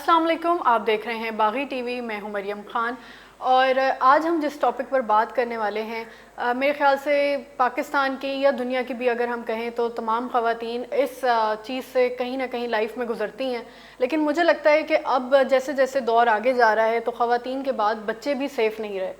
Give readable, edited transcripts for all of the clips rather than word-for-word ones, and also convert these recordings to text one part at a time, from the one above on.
अस्सलाम वालेकुम, आप देख रहे हैं बागी टीवी। मैं हूं मरियम खान और आज हम जिस टॉपिक पर बात करने वाले हैं मेरे ख़्याल से पाकिस्तान की या दुनिया की भी अगर हम कहें तो तमाम ख़वातीन इस चीज़ से कहीं ना कहीं लाइफ में गुजरती हैं। लेकिन मुझे लगता है कि अब जैसे जैसे दौर आगे जा रहा है तो ख़वातीन के बाद बच्चे भी सेफ़ नहीं रहे।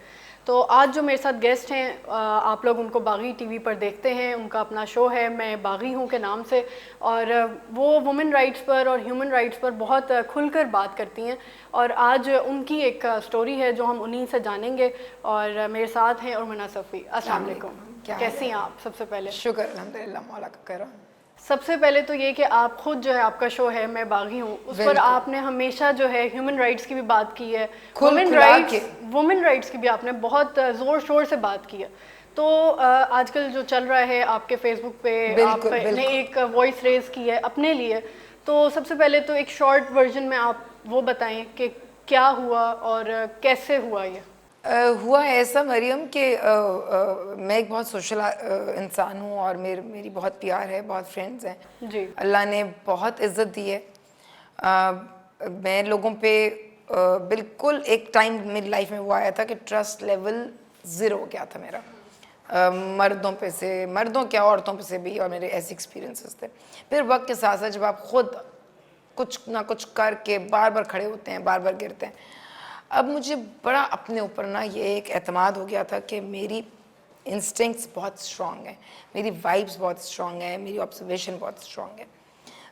तो आज जो मेरे साथ गेस्ट हैं आप लोग उनको बागी टीवी पर देखते हैं, उनका अपना शो है मैं बागी हूँ के नाम से, और वो वुमेन राइट्स पर और ह्यूमन राइट्स पर बहुत खुलकर बात करती हैं। और आज उनकी एक स्टोरी है जो हम उन्हीं से जानेंगे। और मेरे साथ हैं उर्मिना सफ़ी। अस्सलाम वालेकुम, कैसी हैं आप? सबसे पहले शुक्र अल्हम्दुलिल्लाह मौला का करम। सबसे पहले तो ये कि आप खुद जो है आपका शो है मैं बागी हूँ, उस पर आपने हमेशा जो है ह्यूमन राइट्स की भी बात की है, वुमेन राइट्स की भी आपने बहुत ज़ोर शोर से बात की है। तो आजकल जो चल रहा है आपके फेसबुक पे आपने एक वॉइस रेज की है अपने लिए, तो सबसे पहले तो एक शॉर्ट वर्जन में आप वो बताएं कि क्या हुआ और कैसे हुआ ये। हुआ ऐसा मरियम कि मैं एक बहुत सोशल इंसान हूँ और मेरी बहुत प्यार है, बहुत फ्रेंड्स हैं जी। अल्लाह ने बहुत इज़्ज़त दी है। मैं लोगों पे बिल्कुल एक टाइम मेरी लाइफ में वो आया था कि ट्रस्ट लेवल ज़ीरो हो गया था मेरा, मर्दों पे से, मर्दों क्या औरतों पे से भी, और मेरे ऐसे एक्सपीरियंसेस थे। फिर वक्त के साथ साथ जब आप खुद कुछ ना कुछ करके बार बार खड़े होते हैं, बार बार गिरते हैं, अब मुझे बड़ा अपने ऊपर ना ये एक एतमाद हो गया था कि मेरी इंस्टिंक्ट्स बहुत स्ट्रॉन्ग हैं, मेरी वाइब्स बहुत स्ट्रॉन्ग हैं, मेरी ऑब्जर्वेशन बहुत स्ट्रॉन्ग है।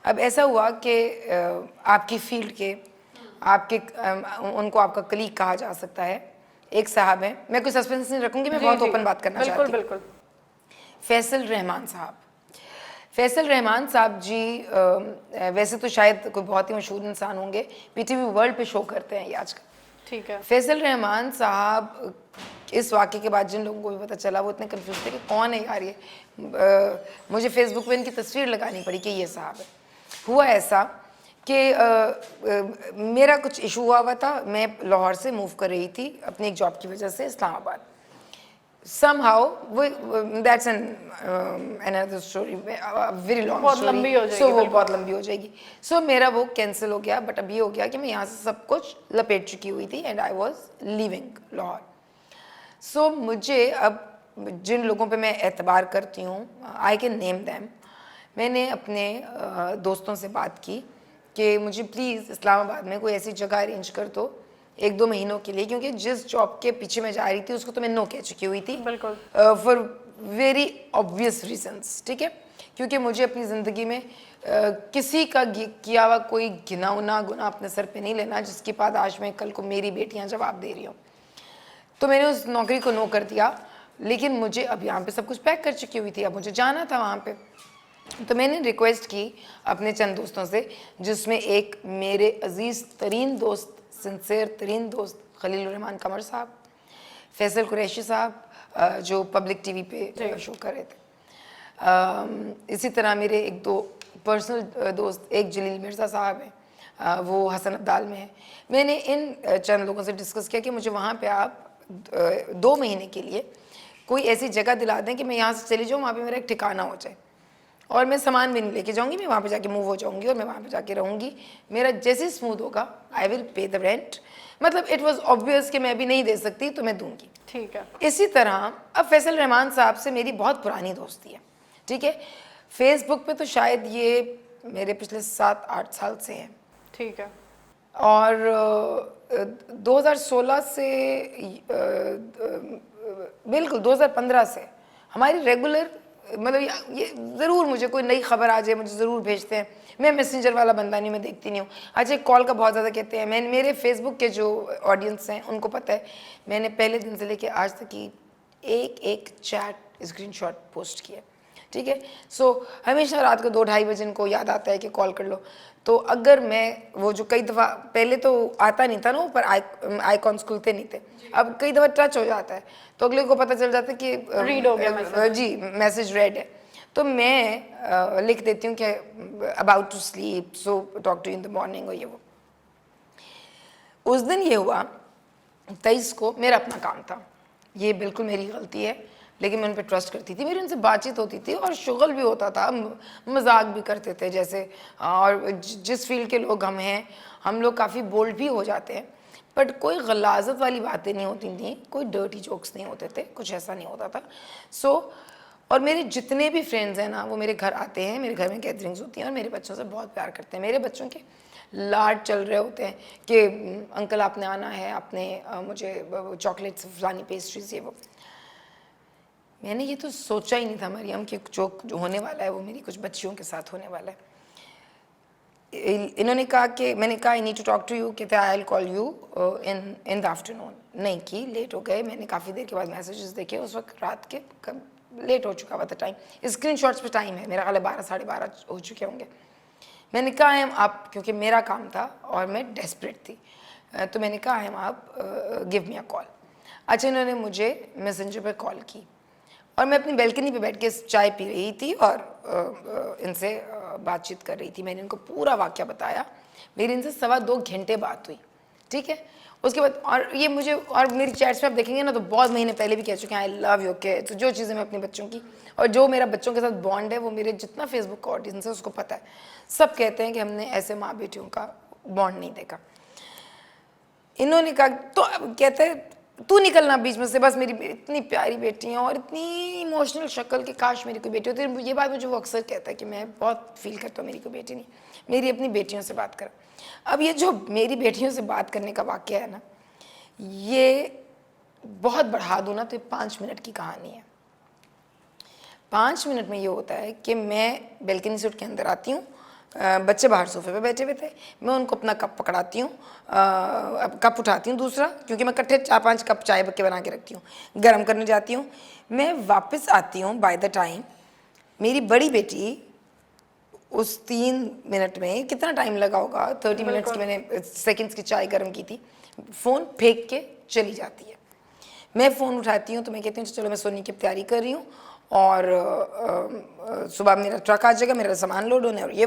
अब ऐसा हुआ कि आपकी फील्ड के आपके उनको आपका कलीग कहा जा सकता है, एक साहब हैं, मैं कोई सस्पेंस नहीं रखूँगी, मैं बहुत ओपन बात करना चाहती हूँ। बिल्कुल। फैसल रहमान साहब। फैसल रहमान साहब जी वैसे तो शायद कोई बहुत ही मशहूर इंसान होंगे, पीटीवी वर्ल्ड पे शो करते हैं ये आजकल। ठीक है। फैसल रहमान साहब इस वाक़े के बाद जिन लोगों को भी पता चला वो इतने कंफ्यूज थे कि कौन है यार ये। मुझे फेसबुक पे इनकी तस्वीर लगानी पड़ी कि ये साहब है। हुआ ऐसा कि मेरा कुछ इशू हुआ था, मैं लाहौर से मूव कर रही थी अपनी एक जॉब की वजह से Islamabad. somehow that's another story, very long बहुत story, लंबी हो जाएगी। so वो बहुत लंबी हो जाएगी। so मेरा वो कैंसिल हो गया, बट अब ये हो गया कि मैं यहाँ से सब कुछ लपेट चुकी हुई थी and I was living Lahore. so मुझे अब जिन लोगों पे मैं एतबार करती हूँ, आई कैन नेम दैम, मैंने अपने दोस्तों से बात की कि मुझे प्लीज़ इस्लामाबाद में कोई ऐसी जगह अरेंज कर दो 1-2 महीनों के लिए, क्योंकि जिस जॉब के पीछे मैं जा रही थी उसको तो मैं नो कह चुकी हुई थी फॉर वेरी ऑब्वियस रीजंस। ठीक है, क्योंकि मुझे अपनी ज़िंदगी में किसी का किया हुआ कोई घिनौना गुनाह अपने सर पे नहीं लेना जिसकी पादाश में कल को मेरी बेटियां जवाब दे रही हों। तो मैंने उस नौकरी को नो कर दिया, लेकिन मुझे अब यहाँ पे सब कुछ पैक कर चुकी हुई थी, अब मुझे जाना था वहाँ पे। तो मैंने रिक्वेस्ट की अपने चंद दोस्तों से, जिसमें एक मेरे अजीज़ तरीन दोस्त, सिंसेयर तरीन दोस्त खलील रहमान कमर साहब, फैसल कुरैशी साहब जो पब्लिक टीवी पे शो कर रहे थे, इसी तरह मेरे एक दो पर्सनल दोस्त, एक जलील मिर्ज़ा साहब हैं, वो हसन अब्दाल में है। मैंने इन चंद लोगों से डिस्कस किया कि मुझे वहाँ पे आप 2 महीने के लिए कोई ऐसी जगह दिला दें कि मैं यहाँ से चली जाऊँ, वहाँ पे मेरा एक ठिकाना हो जाए, और मैं सामान भी नहीं लेके जाऊँगी, मैं वहाँ पे जाके मूव हो जाऊँगी और मैं वहाँ पे जाके रहूँगी, मेरा जैसे स्मूथ होगा I will pay the rent. मतलब इट वाज ऑब्वियस कि मैं अभी नहीं दे सकती तो मैं दूंगी। ठीक है। इसी तरह अब फैसल रहमान साहब से मेरी बहुत पुरानी दोस्ती है। ठीक है, फेसबुक पे तो शायद ये मेरे पिछले 7-8 साल से हैं। ठीक है। और 2016 से बिल्कुल 2015 से हमारी रेगुलर, मतलब ये ज़रूर मुझे कोई नई खबर आ जाए मुझे ज़रूर भेजते हैं। मैं मैसेंजर वाला बंदा नहीं, मैं देखती नहीं हूँ। अच्छा, एक कॉल का बहुत ज़्यादा कहते हैं। मेरे फेसबुक के जो ऑडियंस हैं उनको पता है, मैंने पहले दिन से लेके आज तक की एक चैट स्क्रीनशॉट पोस्ट किया। ठीक है, सो हमेशा रात को 2-2:30 बजे इनको याद आता है कि कॉल कर लो। तो अगर मैं वो जो कई दफ़ा पहले तो आता नहीं था ना, ऊपर आइकॉन्स खुलते नहीं थे, अब कई दफ़ा टच हो जाता है तो अगले को पता चल जाता है कि रीड हो गया मैसेज। जी, मैसेज रेड है। तो मैं लिख देती हूँ कि about to sleep, so talk to in the morning, और ये वो। उस दिन ये हुआ 23 को, मेरा अपना काम था, ये बिल्कुल मेरी गलती है, लेकिन मैं उन पर ट्रस्ट करती थी, मेरी उनसे बातचीत होती थी और शुगल भी होता था, मजाक भी करते थे जैसे। और जिस फील्ड के लोग हम हैं, हम लोग काफ़ी बोल्ड भी हो जाते हैं, बट कोई गलाजत वाली बातें नहीं होती थी, कोई डर्टी जोक्स नहीं होते थे, कुछ ऐसा नहीं होता था। और मेरे जितने भी फ्रेंड्स हैं ना, वो मेरे घर आते हैं, मेरे घर में गैदरिंग्स होती हैं और मेरे बच्चों से बहुत प्यार करते हैं। मेरे बच्चों के लाड चल रहे होते हैं कि अंकल आपने आना है, आपने मुझे चॉकलेट्स, फलानी पेस्ट्रीज, ये वो। मैंने ये तो सोचा ही नहीं था मरियम कि जो होने वाला है वो मेरी कुछ बच्चियों के साथ होने वाला है। इन्होंने कहा कि, मैंने कहा I need to talk to you, कहते I will call you in the afternoon. नहीं की, लेट हो गए, मैंने काफ़ी देर के बाद मैसेजेस देखे, उस वक्त रात के लेट हो चुका हुआ था टाइम, स्क्रीन शॉट्स पर टाइम है, मेरा ख्याल है 12 साढ़े 12 हो चुके होंगे। मैंने कहा आई एम आप, क्योंकि मेरा काम था और मैं डेस्परेट थी, तो मैंने कहा आई एम आप, गिव मी अ कॉल। अच्छा, इन्होंने मुझे मैसेंजर पर कॉल की और मैं अपनी बैल्कनी पे बैठ के चाय पी रही थी और इनसे बातचीत कर रही थी। मैंने इनको पूरा वाक़या बताया, मेरी इनसे 2.25 घंटे बात हुई, ठीक है। उसके बाद और ये मुझे, और मेरी चैट्स में आप देखेंगे ना तो बहुत महीने पहले भी कह चुके हैं आई लव यू के। तो जो चीज़ें मैं अपने बच्चों की और जो मेरा बच्चों के साथ बॉन्ड है वो मेरे जितना फेसबुक का ऑडियंस है उसको पता है। सब कहते हैं कि हमने ऐसे माँ बेटियों का बॉन्ड नहीं देखा। इन्होंने कहा, तो अब कहते हैं तू निकलना बीच में से, बस मेरी इतनी प्यारी बेटी है और इतनी इमोशनल शक्ल कि काश मेरी कोई बेटी होती है। ये बात मुझे वो अक्सर कहता है कि मैं बहुत फील करता हूँ मेरी कोई बेटी नहीं, मेरी अपनी बेटियों से बात कर। अब ये जो मेरी बेटियों से बात करने का वाक़या है ना, ये बहुत बढ़ा दूँ ना तो ये 5 मिनट की कहानी है। 5 मिनट में ये होता है कि मैं बैल्कनी से उठ के अंदर आती हूँ, बच्चे बाहर सोफे पे बैठे हुए थे, मैं उनको अपना कप पकड़ाती हूँ, कप उठाती हूँ दूसरा, क्योंकि मैं इकट्ठे 4-5 कप चाय के बना के रखती हूँ, गर्म करने जाती हूँ। मैं वापस आती हूँ, बाय द टाइम मेरी बड़ी बेटी उस 3 मिनट में, कितना टाइम लगा होगा, 30 मिनट्स की मैंने सेकंड्स की चाय गर्म की थी, फ़ोन फेंक के चली जाती है। मैं फ़ोन उठाती हूँ तो मैं कहती हूँ चलो मैं सोने की तैयारी कर रही हूँ और सुबह मेरा ट्रक आ जाएगा, मेरा सामान लोड होने और ये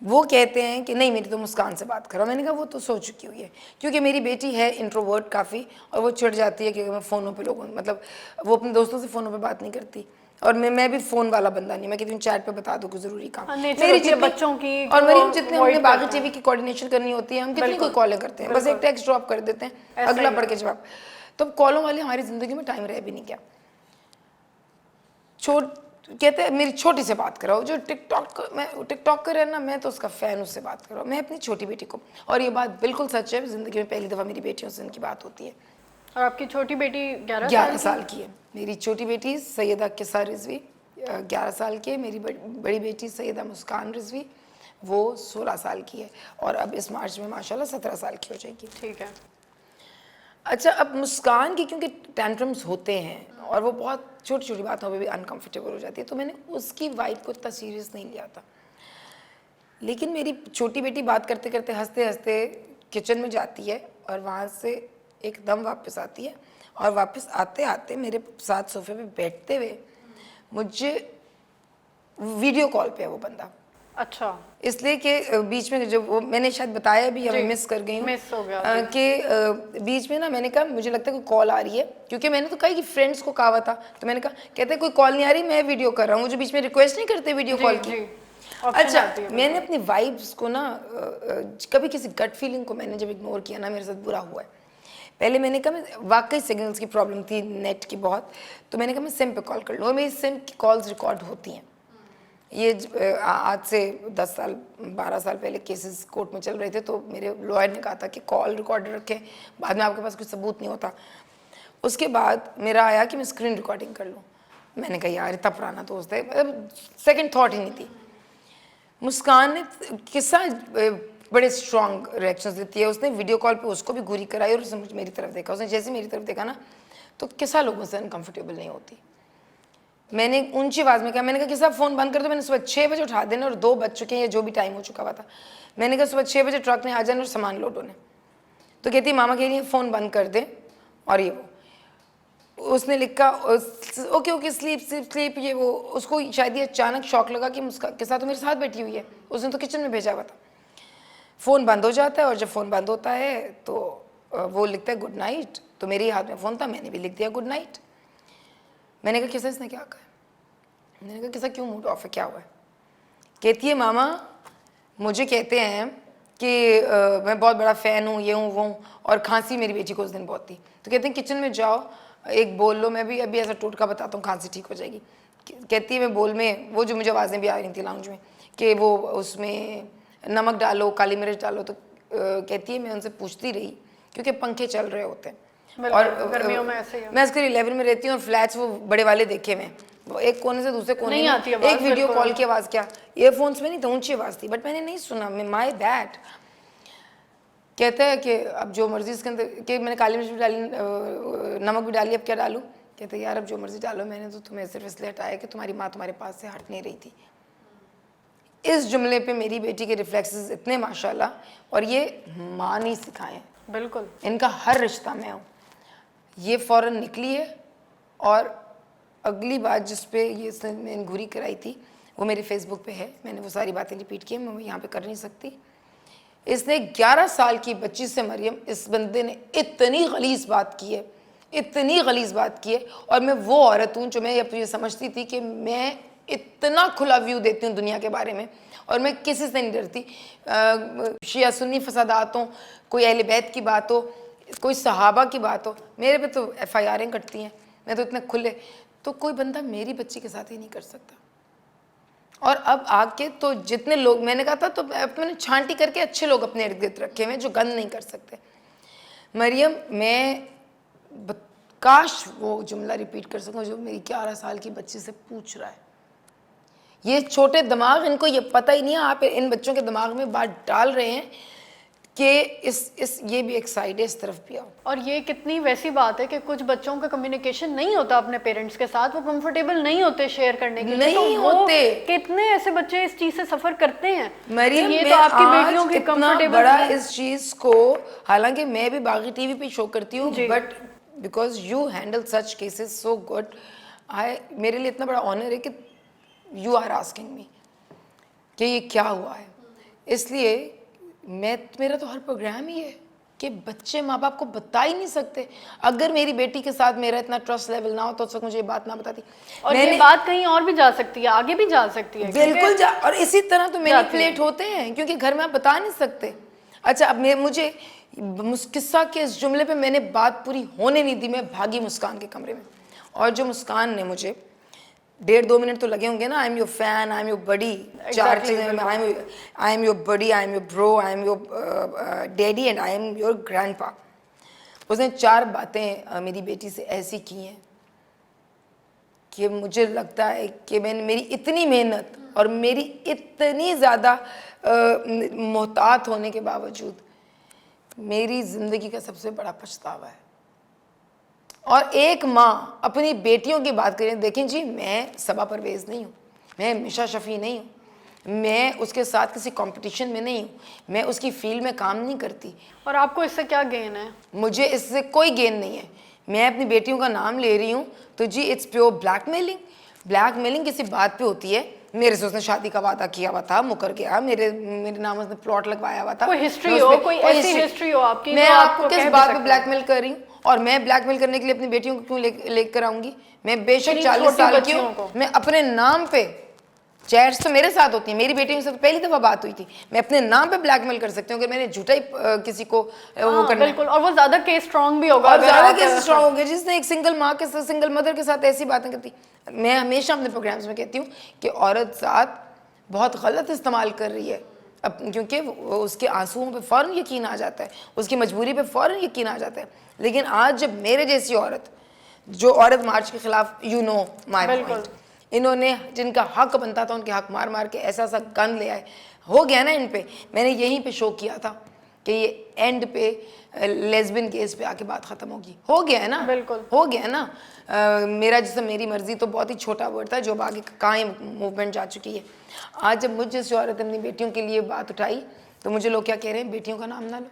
वो कहते हैं कि नहीं मेरी तो मुस्कान से बात करो। मैंने कहा वो तो सो चुकी हुई है, क्योंकि मेरी बेटी है इंट्रोवर्ट काफ़ी और वो चिढ़ जाती है कि मैं फ़ोनों पे लोगों, मतलब वो अपने दोस्तों से फ़ोनों पे बात नहीं करती और मैं भी फ़ोन वाला बंदा नहीं, मैं कहती हूँ चैट पे बता दो कोई ज़रूरी काम। मेरी जितनी बच्चों की और मेरी जितने हमने बाकी टीवी की कोऑर्डिनेशन करनी होती है, हम कितनी कोई कॉलें करते हैं, बस एक टेक्स्ट ड्रॉप कर देते हैं, अगला पढ़ के जवाब। तो कॉलों वाले हमारी ज़िंदगी में टाइम रह भी नहीं गया। कहते हैं मेरी छोटी से बात कराओ, जो टिकटॉक कर रहा है ना, मैं तो उसका फ़ैन, उससे बात करो। मैं अपनी छोटी बेटी को, और ये बात बिल्कुल सच है, ज़िंदगी में पहली दफ़ा मेरी बेटियों से उनकी बात होती है। और आपकी छोटी बेटी 11 साल की है। मेरी छोटी बेटी सैयदा किस्सा रिजवी 11 साल की है, मेरी बड़ी बेटी सैयदा मुस्कान रिजवी वो 16 साल की है और अब इस मार्च में माशाल्लाह 17 साल की हो जाएगी। ठीक है। अच्छा, अब मुस्कान की क्योंकि टेंट्रम्स होते हैं और वो बहुत छोटी छोटी बातों पे भी अनकंफर्टेबल हो जाती है, तो मैंने उसकी वाइब को इतना सीरियस नहीं लिया था। लेकिन मेरी छोटी बेटी बात करते करते हंसते हंसते किचन में जाती है और वहाँ से एकदम वापस आती है और वापस आते आते मेरे साथ सोफे पे बैठते हुए मुझे वीडियो कॉल पे है वो बंदा। अच्छा। इसलिए कि बीच में जब वो मैंने शायद बताया भी या मैं मिस कर गई हूँ, मिस हो गया कि बीच में ना मैंने कहा मुझे लगता है कोई कॉल आ रही है, क्योंकि मैंने तो कहा कि फ्रेंड्स को कहा हुआ था, तो मैंने कहा कहते कोई कॉल नहीं आ रही, मैं वीडियो कर रहा हूँ। मुझे बीच में रिक्वेस्ट नहीं करते वीडियो कॉल की। अच्छा, मैंने अपनी वाइब्स को ना कभी किसी गट फीलिंग को मैंने जब इग्नोर किया ना, मेरे साथ बुरा हुआ है। पहले मैंने कहा मैं वाकई सिग्नल्स की प्रॉब्लम थी नेट की बहुत, तो मैंने कहा मैं सिम पे कॉल कर लूँ और मेरी सिम की कॉल्स रिकॉर्ड होती हैं। ये आज से 10 साल 12 साल पहले केसेस कोर्ट में चल रहे थे, तो मेरे लॉयर ने कहा था कि कॉल रिकॉर्डर रखें, बाद में आपके पास कुछ सबूत नहीं होता। उसके बाद मेरा आया कि मैं स्क्रीन रिकॉर्डिंग कर लूँ। मैंने कहा यार इतना पुराना दोस्त है, मतलब सेकंड थॉट ही नहीं थी। मुस्कान ने किस्सा बड़े स्ट्रॉन्ग रिएक्शंस देती है। उसने वीडियो कॉल पे उसको भी घूरी कराई और उसने मेरी तरफ देखा। उसने जैसे मेरी तरफ देखा ना, तो किस्सा लोगों से अनकम्फर्टेबल नहीं होती। मैंने ऊंची आवाज़ में कहा, मैंने कहा कि साहब फ़ोन बंद कर दो, मैंने सुबह 6 बजे उठा देना और 2 बज चुके हैं या जो भी टाइम हो चुका हुआ था। मैंने कहा सुबह 6 बजे ट्रक ने आ जाना और सामान लोड होने। तो कहती मामा कह रही है फ़ोन बंद कर दे और ये वो। उसने लिखा okay okay sleep sleep sleep, ये वो। उसको शायद ये अचानक शौक लगा कि के साथ तो मेरे साथ बैठी हुई है, उसने तो किचन में भेजा हुआ था। फ़ोन बंद हो जाता है और जब फ़ोन बंद होता है तो वो लिखता है गुड नाइट, तो मेरे हाथ में फ़ोन था, मैंने भी लिख दिया गुड नाइट। मैंने कहा किसा इसने क्या कहा? मैंने कहा किसा क्यों मूड ऑफ है, क्या हुआ है? कहती है मामा मुझे कहते हैं कि मैं बहुत बड़ा फ़ैन हूँ, ये हूँ वो हूँ, और खांसी मेरी बेटी को उस दिन बहुत थी, तो कहते हैं किचन में जाओ एक बोल लो, मैं भी अभी ऐसा टोटका बताता हूँ, खांसी ठीक हो जाएगी। कहती है मैं बोल में, वो जो मुझे आवाज़ें भी आ रही थी लाउंज में कि वो उसमें नमक डालो, काली मिर्च डालो, तो कहती है मैं उनसे पूछती रही क्योंकि पंखे चल रहे होते हैं और गर्मियों में ऐसे ही मैं इसके 11 में रहती हूँ और फ्लैट्स वो बड़े वाले देखे मैं, वो एक कोने से दूसरे कोने नहीं में आती आवाज़, एक वीडियो बिल्कुल। कॉल की आवाज़, क्या ईयरफोन्स में नहीं तो ऊंची आवाज़ थी, बट मैंने नहीं सुना, माय बैड। कहता है कि अब जो मर्जी इसके अंदर, कि मैंने काली मिर्च भी डाली, नमक भी डाली, अब क्या डालूँ? कहते यार अब जो मर्जी डालो, मैंने तो तुम्हें सिर्फ इसलिए हटाया कि तुम्हारी माँ तुम्हारे पास से हट नहीं रही थी। इस जुमले पे मेरी बेटी के रिफ्लेक्सेस इतने माशाल्लाह, और ये माँ नहीं सिखाए, बिल्कुल इनका हर रिश्ता में हूँ। ये फ़ौरन निकली है, और अगली बात जिस पे ये इसने मैंने घुरी कराई थी वो मेरे फेसबुक पे है, मैंने वो सारी बातें रिपीट की, मैं यहाँ पे कर नहीं सकती। इसने 11 साल की बच्ची से, मरियम, इस बंदे ने इतनी गलीज़ बात की है, इतनी गलीज़ बात की है, और मैं वो औरत हूँ जो मैं ये समझती थी कि मैं इतना खुला व्यू देती हूँ दुनिया के बारे में और मैं किसी से नहीं डरती। शिया सुन्नी फसादात हो, कोई अहले बैत की बात हो, कोई सहाबा की बात हो, मेरे पे तो FIR कटती हैं, मैं तो इतने खुले, तो कोई बंदा मेरी बच्ची के साथ ही नहीं कर सकता। और अब आके तो जितने लोग, मैंने कहा था तो मैंने छांटी करके अच्छे लोग अपने इर्द गिर्द रखे हुए हैं जो गंद नहीं कर सकते। मरियम, मैं काश वो जुमला रिपीट कर सकूं जो मेरी 11 साल की बच्ची से पूछ रहा है। ये छोटे दिमाग, इनको ये पता ही नहीं है, आप इन बच्चों के दिमाग में बात डाल रहे हैं कि ये भी एक साइड है, इस तरफ भी आओ। और ये कितनी वैसी बात है कि कुछ बच्चों का कम्युनिकेशन नहीं होता अपने पेरेंट्स के साथ, वो कंफर्टेबल नहीं होते शेयर करने के लिए, नहीं तो होते। कितने ऐसे बच्चे इस चीज से सफर करते हैं। मरियम, ये मैं तो आपकी आज बेटियों की इतना कंफर्टेबल बड़ा इस चीज को, हालांकि मैं भी बागी टीवी पे शो करती हूँ, जी। But because you handle such cases so good, मेरे लिए इतना बड़ा ऑनर है कि यू आर आस्किंग मी कि ये क्या हुआ है। इसलिए मेरा तो हर प्रोग्राम ही है कि बच्चे माँ बाप को बता ही नहीं सकते। अगर मेरी बेटी के साथ मेरा इतना ट्रस्ट लेवल ना हो तो मुझे ये बात ना बताती। और ये बात कहीं और भी जा सकती है, आगे भी जा सकती है, बिल्कुल और इसी तरह तो मैनिपुलेट होते हैं क्योंकि घर में आप बता नहीं सकते। अच्छा, अब मुझे किस्सा के इस जुमले पे मैंने बात पूरी होने नहीं दी, मैं भागी मुस्कान के कमरे में, और जो मुस्कान ने मुझे 1.5-2 मिनट तो लगे होंगे ना, I am your fan, I am your buddy, चार चीज़ें, I am your buddy, I am your bro, I am your daddy and I am your grandpa. उसने 4 बातें मेरी बेटी से ऐसी की हैं कि मुझे लगता है कि मेरी इतनी मेहनत और मेरी इतनी ज़्यादा मोहतात होने के बावजूद मेरी ज़िंदगी का सबसे बड़ा पछतावा है। और एक माँ अपनी बेटियों की बात करें, देखें जी, मैं सबा परवेज़ नहीं हूँ, मैं मिशा शफ़ी नहीं हूँ, मैं उसके साथ किसी कंपटीशन में नहीं हूँ, मैं उसकी फील्ड में काम नहीं करती। और आपको इससे क्या गेन है? मुझे इससे कोई गेन नहीं है। मैं अपनी बेटियों का नाम ले रही हूँ तो जी इट्स प्योर ब्लैकमेलिंग। ब्लैकमेलिंग किसी बात पे होती है, मेरे से उसने शादी का वादा किया हुआ था, मुकर गया, मेरे नाम उसने प्लॉट लगवाया हुआ था। कोई हिस्ट्री हो, कोई ऐसी हिस्ट्री हो आपकी, मैं आपको किस बात पे ब्लैकमेल कर रही हूँ? और मैं ब्लैकमेल करने के लिए अपनी बेटियों को क्यों लेकर आऊंगी? मैं बेशक 40 साल की हूँ, मैं अपने नाम पे, चैट्स तो मेरे साथ होती है, मेरी बेटियों से तो पहली दफा बात हुई थी, मैं अपने नाम पे ब्लैकमेल कर सकती हूँ अगर मैंने झूठा ही किसी को वो करना बिल्कुल, और वो ज्यादा केस स्ट्रांग भी होगा, और ज्यादा केस स्ट्रांग होंगे। जिसने एक सिंगल माँ के साथ, सिंगल मदर के साथ ऐसी बातें करती। मैं हमेशा अपने प्रोग्राम्स में कहती हूँ कि औरत साथ बहुत गलत इस्तेमाल कर रही है, अब क्योंकि उसके आंसुओं पे फ़ौरन यकीन आ जाता है, उसकी मजबूरी पे फ़ौरन यकीन आ जाता है। लेकिन आज जब मेरे जैसी औरत, जो औरत मार्च के खिलाफ, यू नो माय पॉइंट, इन्होंने जिनका हक बनता था उनके हक मार मार के ऐसा सा गन ले आए, हो गया ना इन पे। मैंने यहीं पे शो किया था कि ये एंड पे लेस्बियन केस पे आके बात ख़त्म होगी, हो गया है ना, बिल्कुल हो गया है ना। मेरा जिसम मेरी मर्जी तो बहुत ही छोटा वर्ड था जो आगे कहाँ मूवमेंट जा चुकी है। आज जब मुझ जैसी औरत अपनी बेटियों के लिए बात उठाई तो मुझे लोग क्या कह रहे हैं, बेटियों का नाम ना लो।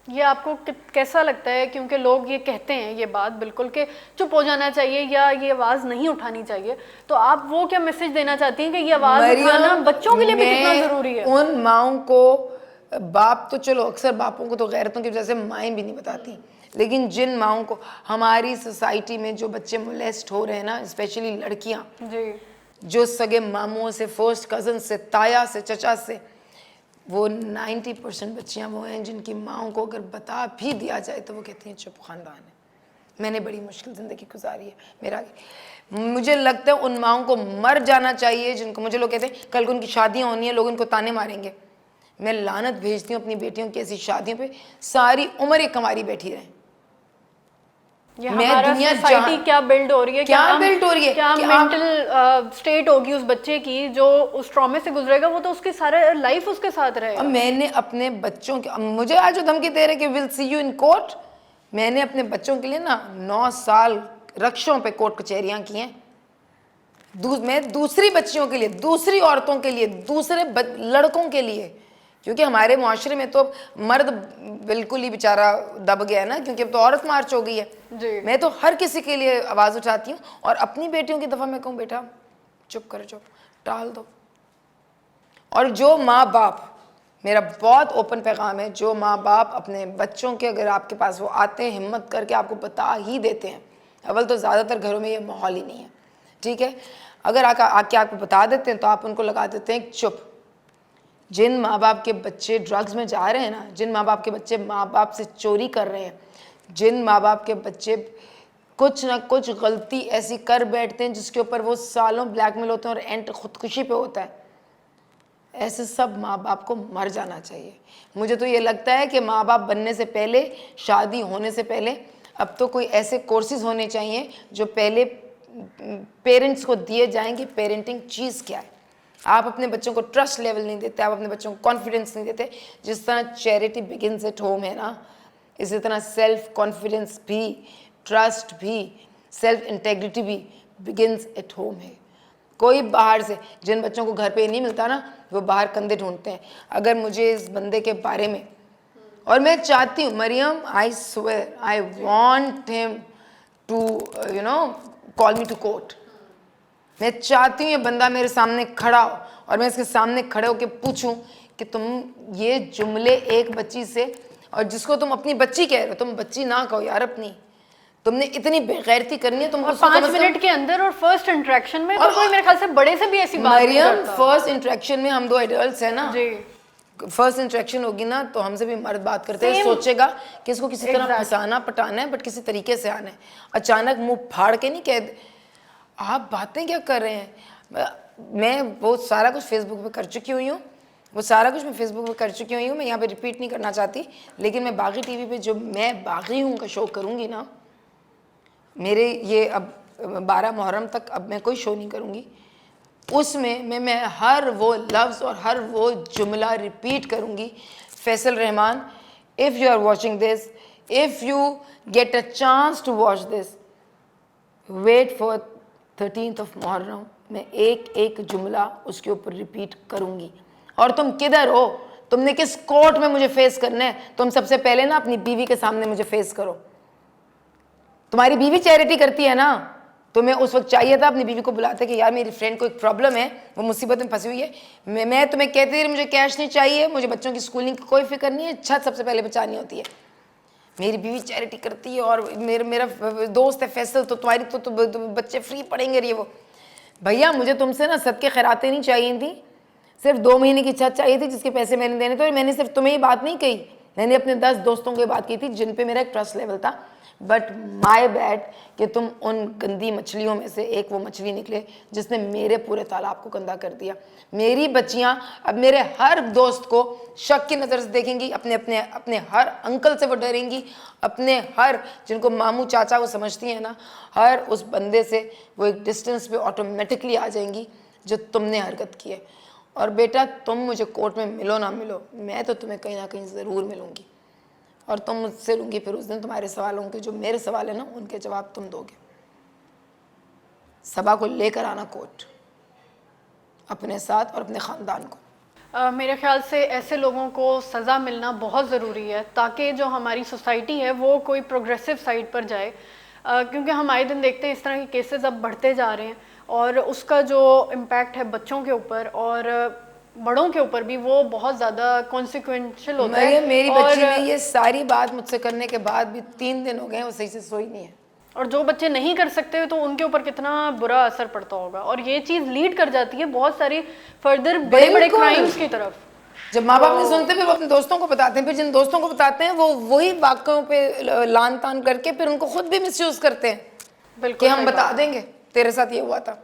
ये आपको कैसा लगता है? क्योंकि लोग ये कहते हैं ये बात बिल्कुल कि चुप हो जाना चाहिए या ये आवाज़ नहीं उठानी चाहिए, तो आप वो क्या मैसेज देना चाहती हैं कि ये आवाज़ उठाना बच्चों के लिए भी कितना ज़रूरी है? उन माओं को, बाप तो चलो, अक्सर बापों को तो गैरतों की वजह से माएँ भी नहीं बताती, लेकिन जिन माओं को, हमारी सोसाइटी में जो बच्चे मोलेस्ट हो रहे हैं ना, स्पेशली लड़कियां, जी जो सगे मामुओं से, फर्स्ट कज़न से, ताया से, चचा से, वो 90% बच्चियां वो हैं जिनकी माओं को अगर बता भी दिया जाए तो वो कहती हैं चुप, ख़ानदान है। मैंने बड़ी मुश्किल ज़िंदगी गुजारी है मेरा। मुझे लगता है उन माओं को मर जाना चाहिए जिनको, मुझे लोग कहते हैं कल को उनकी शादियाँ होनी है, लोग उनको ताने मारेंगे। मैं लानत भेजती हूँ अपनी बेटियों की ऐसी शादियों पे, सारी उम्र एक कमारी बैठी रहे। ये हमारा सोसाइटी क्या बिल्ड हो रही है, क्या बिल्ड हो रही है, क्या मेंटल स्टेट होगी उस बच्चे की जो उस ट्रॉमे से गुजरेगा, वो तो उसकी सारा लाइफ उसके साथ रहेगा। मैंने अपने बच्चों के, मुझे आज जो धमकी दे रहे कि will see you in court, मैंने अपने बच्चों के लिए ना 9 साल रक्षों पे कोर्ट कचहरियां की हैं। मैं दूसरी बच्चियों के लिए, दूसरी औरतों के लिए, दूसरे लड़कों के लिए, क्योंकि हमारे मुआशरे में तो मर्द बिल्कुल ही बेचारा दब गया है ना, क्योंकि अब तो औरत मार्च हो गई है जी। मैं तो हर किसी के लिए आवाज़ उठाती हूँ, और अपनी बेटियों की दफ़ा मैं कहूँ बेटा चुप करो, चुप, टाल दो। और जो माँ बाप, मेरा बहुत ओपन पैगाम है, जो माँ बाप अपने बच्चों के, अगर आपके पास वो आते हैं हिम्मत करके आपको बता ही देते हैं, अव्वल तो ज़्यादातर घरों में ये माहौल ही नहीं है, ठीक है, अगर आके आपको बता देते हैं तो आप उनको लगा देते हैं चुप। जिन माँ बाप के बच्चे ड्रग्स में जा रहे हैं ना, जिन माँ बाप के बच्चे माँ बाप से चोरी कर रहे हैं, जिन माँ बाप के बच्चे कुछ ना कुछ गलती ऐसी कर बैठते हैं जिसके ऊपर वो सालों ब्लैकमेल होते हैं और एंड खुदकुशी पे होता है, ऐसे सब माँ बाप को मर जाना चाहिए। मुझे तो ये लगता है कि माँ बाप बनने से पहले, शादी होने से पहले, अब तो कोई ऐसे कोर्सेज होने चाहिए जो पहले पेरेंट्स को दिए जाएंगे, पेरेंटिंग चीज़ क्या है। आप अपने बच्चों को ट्रस्ट लेवल नहीं देते, आप अपने बच्चों को कॉन्फिडेंस नहीं देते। जिस तरह चैरिटी बिगिंस एट होम है ना, इसी तरह सेल्फ कॉन्फिडेंस भी, ट्रस्ट भी, सेल्फ इंटेग्रिटी भी बिगिंस एट होम है। कोई बाहर से, जिन बच्चों को घर पे नहीं मिलता ना, वो बाहर कंधे ढूंढते हैं। अगर मुझे इस बंदे के बारे में, और मैं चाहती हूँ Mariam, I swear I want him to you know call me to court. मैं चाहती हूँ ये बंदा मेरे सामने खड़ा हो और मैं इसके सामने खड़े होकर पूछूं कि तुम ये जुमले एक बच्ची से, और जिसको तुम अपनी बच्ची कह रहे हो, तुम बच्ची ना कहो यार अपनी, तुमने इतनी बेगैरती करनी है तुम 5 मिनट के अंदर और फर्स्ट इंटरेक्शन में, और कोई मेरे ख्याल से बड़े से भी ऐसी बात नहीं करता। मरियम, फर्स्ट इंटरेक्शन में हम 2 एडल्ट्स हैं ना जी, फर्स्ट इंटरेक्शन होगी ना तो हमसे भी मर्द बात करते हैं, सोचेगा कि इसको किसी तरह फंसाना पटाना है, बट किसी तरीके से आना है। अचानक मुंह फाड़ के नहीं कह आप बातें क्या कर रहे हैं। मैं वो सारा कुछ फेसबुक पे कर चुकी हुई हूँ, वो सारा कुछ मैं फेसबुक पे कर चुकी हुई हूँ, मैं यहाँ पे रिपीट नहीं करना चाहती। लेकिन मैं बागी टीवी पे जो मैं बागी हूँ का शो करूँगी ना, मेरे ये अब 12 मुहर्रम तक अब मैं कोई शो नहीं करूँगी, उसमें मैं हर वो लफ्ज़ और हर वो जुमला रिपीट करूँगी। Faisal Rahman, if you are watching this, if you get a chance to watch this, wait for 13th of Muharram, मैं एक एक जुमला उसके ऊपर रिपीट करूँगी। और तुम किधर हो, तुमने किस कोर्ट में मुझे फेस करना है, तुम सबसे पहले ना अपनी बीवी के सामने मुझे फेस करो। तुम्हारी बीवी चैरिटी करती है ना, तुम्हें उस वक्त चाहिए था अपनी बीवी को बुलाते कि यार मेरी फ्रेंड को एक प्रॉब्लम है, वो मुसीबत में फंसी हुई है, मैं तुम्हें कहती थी मुझे कैश नहीं चाहिए, मुझे बच्चों की स्कूलिंग की कोई फिक्र नहीं है, छत सबसे पहले बचानी होती है। मेरी बीवी चैरिटी करती है और मेरा दोस्त है फैसल, तो तुम्हारी तो बच्चे फ्री पढ़ेंगे ये वो। भैया मुझे तुमसे ना सदके खैरातें नहीं चाहिए थी, सिर्फ 2 महीने की छत चाहिए थी जिसके पैसे मैंने देने थे। और मैंने सिर्फ तुम्हें ये बात नहीं कही, मैंने अपने 10 दोस्तों को ये बात की थी जिन पे मेरा एक ट्रस्ट लेवल था। बट माय बैड कि तुम उन गंदी मछलियों में से एक वो मछली निकले जिसने मेरे पूरे तालाब को गंदा कर दिया। मेरी बच्चियां अब मेरे हर दोस्त को शक की नज़र से देखेंगी, अपने हर अंकल से वो डरेंगी, अपने हर जिनको मामू चाचा वो समझती हैं ना, हर उस बंदे से वो एक डिस्टेंस पे ऑटोमेटिकली आ जाएंगी जो तुमने हरकत की है। और बेटा तुम मुझे कोर्ट में मिलो ना मिलो, मैं तो तुम्हें कहीं ना कहीं ज़रूर मिलूँगी, और तुम मुझसे लूँगी फिर उस दिन तुम्हारे सवालों के, जो मेरे सवाल है ना उनके जवाब तुम दोगे। सबा को लेकर आना कोर्ट अपने साथ और अपने ख़ानदान को। मेरे ख्याल से ऐसे लोगों को सज़ा मिलना बहुत ज़रूरी है ताकि जो हमारी सोसाइटी है वो कोई प्रोग्रेसिव साइड पर जाए, क्योंकि हम आए दिन देखते हैं इस तरह के केसेस अब बढ़ते जा रहे हैं और उसका जो इम्पैक्ट है बच्चों के ऊपर और बड़ों के ऊपर भी वो बहुत ज़्यादा कॉन्सिक्वेंशियल होता है। मरियम, मेरी और बच्ची ने ये सारी बात मुझसे करने के बाद भी 3 दिन हो गए हैं, वो सही से सोई नहीं है। और जो बच्चे नहीं कर सकते तो उनके ऊपर कितना बुरा असर पड़ता होगा, और ये चीज़ लीड कर जाती है बहुत सारी फर्दर बड़े बड़े बिल्कुल। क्राइम्स की तरफ। जब माँ बाप नहीं सुनते फिर वो अपने दोस्तों को बताते हैं, फिर जिन दोस्तों को बताते हैं वो वही वाक्यों पे लान तान करके फिर उनको खुद भी मिसयूज करते हैं कि बिल्कुल हम सही बता बात। देंगे तेरे साथ ये हुआ था।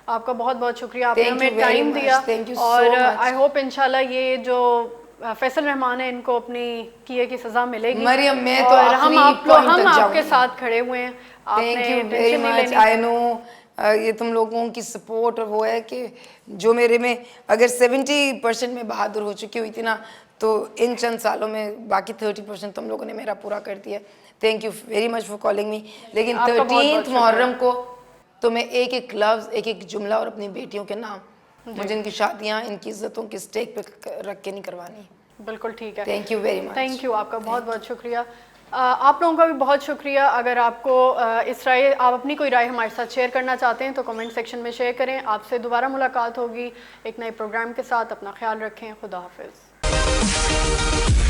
आपका बहुत बहुत शुक्रिया, आपने Thank you हमें very टाइम much. दिया। Thank you so और much. आई होप इंशाल्लाह ये जो फैसल रहमान है इनको अपनी किए की सज़ा मिलेगी। मरियम, मैं तो और हम आखिरी point हम तक आपके जाऊंगी। साथ खड़े हुए हैं, थैंक आपने यू वेरी टेंशन नहीं मच। लेनी। आई नो ये तुम लोगों की सपोर्ट और वो है कि जो मेरे में अगर 70% में बहादुर हो चुकी हुई थी ना, तो इन चंद सालों में बाकी 30% तुम लोगों ने मेरा पूरा कर दिया। Thank you very much for calling me. लेकिन आपका बहुत बहुत 13th शुक्रिया। मुहर्रम को तो मैं एक एक लफ्ज़, एक एक जुमला और अपनी बेटियों के नाम, मुझे इनकी शादियाँ, इनकी इज्जतों की स्टेक पे रख के नहीं करवानी। बिल्कुल ठीक है। Thank you very much. Thank you, आपका बहुत बहुत शुक्रिया। आप लोगों का भी बहुत शुक्रिया। अगर आपको इस राय, आप अपनी कोई राय हमारे साथ शेयर करना चाहते हैं तो कमेंट सेक्शन में शेयर करें। आपसे दोबारा मुलाकात होगी एक नए प्रोग्राम के साथ। अपना ख्याल रखें। खुदा हाफिज़।